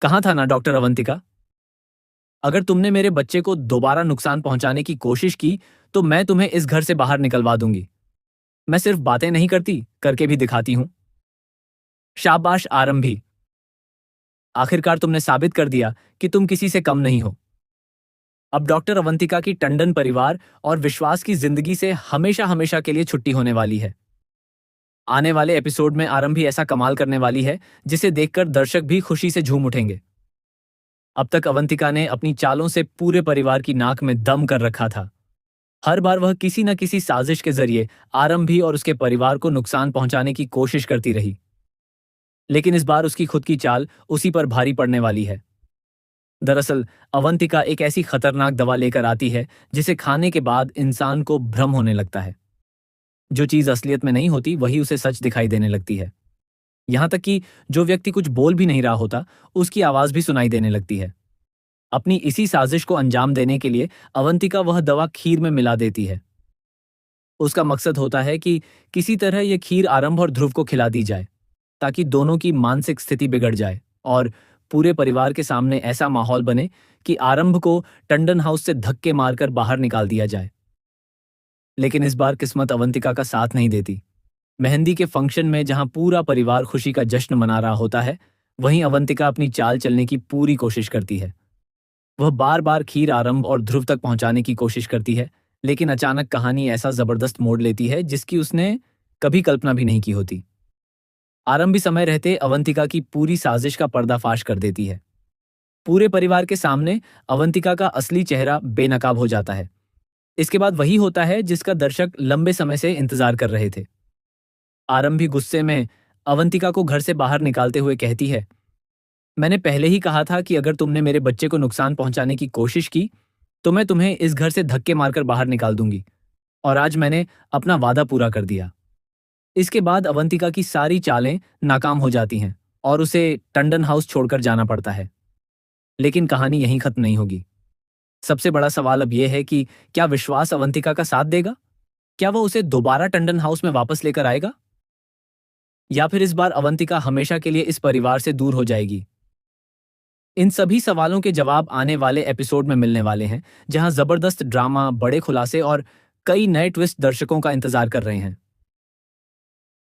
कहाँ था ना डॉक्टर अवंतिका? अगर तुमने मेरे बच्चे को दोबारा नुकसान पहुंचाने की कोशिश की, तो मैं तुम्हें इस घर से बाहर निकलवा दूंगी। मैं सिर्फ बातें नहीं करती, करके भी दिखाती हूं। शाबाश आरंभी, आखिरकार तुमने साबित कर दिया कि तुम किसी से कम नहीं हो। अब डॉक्टर अवंतिका की टंडन परिवार और विश्वास की जिंदगी से हमेशा हमेशा के लिए छुट्टी होने वाली है। आने वाले एपिसोड में आरंभी ऐसा कमाल करने वाली है जिसे देखकर दर्शक भी खुशी से झूम उठेंगे। अब तक अवंतिका ने अपनी चालों से पूरे परिवार की नाक में दम कर रखा था। हर बार वह किसी न किसी साजिश के जरिए आरंभी और उसके परिवार को नुकसान पहुंचाने की कोशिश करती रही। लेकिन इस बार उसकी खुद की चाल उसी पर भारी पड़ने वाली है। दरअसल अवंतिका एक ऐसी खतरनाक दवा लेकर आती है जिसे खाने के बाद इंसान को भ्रम होने लगता है। जो चीज असलियत में नहीं होती वही उसे सच दिखाई देने लगती है। यहां तक कि जो व्यक्ति कुछ बोल भी नहीं रहा होता, उसकी आवाज भी सुनाई देने लगती है। अपनी इसी साजिश को अंजाम देने के लिए अवंतिका वह दवा खीर में मिला देती है। उसका मकसद होता है कि किसी तरह यह खीर आरंभ और ध्रुव को खिला दी जाए, ताकि दोनों की मानसिक स्थिति बिगड़ जाए और पूरे परिवार के सामने ऐसा माहौल बने कि आरंभ को टंडन हाउस से धक्के मारकर बाहर निकाल दिया जाए। लेकिन इस बार किस्मत अवंतिका का साथ नहीं देती। मेहंदी के फंक्शन में जहां पूरा परिवार खुशी का जश्न मना रहा होता है, वहीं अवंतिका अपनी चाल चलने की पूरी कोशिश करती है। वह बार बार खीर आरंभ और ध्रुव तक पहुंचाने की कोशिश करती है, लेकिन अचानक कहानी ऐसा जबरदस्त मोड़ लेती है जिसकी उसने कभी कल्पना भी नहीं की होती। आरंभ भी समय रहते अवंतिका की पूरी साजिश का पर्दाफाश कर देती है। पूरे परिवार के सामने अवंतिका का असली चेहरा बेनकाब हो जाता है। इसके बाद वही होता है जिसका दर्शक लंबे समय से इंतजार कर रहे थे। आरंभ भी गुस्से में अवंतिका को घर से बाहर निकालते हुए कहती है, मैंने पहले ही कहा था कि अगर तुमने मेरे बच्चे को नुकसान पहुंचाने की कोशिश की, तो मैं तुम्हें इस घर से धक्के मारकर बाहर निकाल दूंगी। और आज मैंने अपना वादा पूरा कर दिया। इसके बाद अवंतिका की सारी चालें नाकाम हो जाती हैं और उसे टंडन हाउस छोड़कर जाना पड़ता है। लेकिन कहानी यहीं खत्म नहीं होगी। सबसे बड़ा सवाल अब यह है कि क्या विश्वास अवंतिका का साथ देगा? क्या वह उसे दोबारा टंडन हाउस में वापस लेकर आएगा? या फिर इस बार अवंतिका हमेशा के लिए इस परिवार से दूर हो जाएगी? इन सभी सवालों के जवाब आने वाले एपिसोड में मिलने वाले हैं, जहां जबरदस्त ड्रामा, बड़े खुलासे और कई नए ट्विस्ट दर्शकों का इंतजार कर रहे हैं।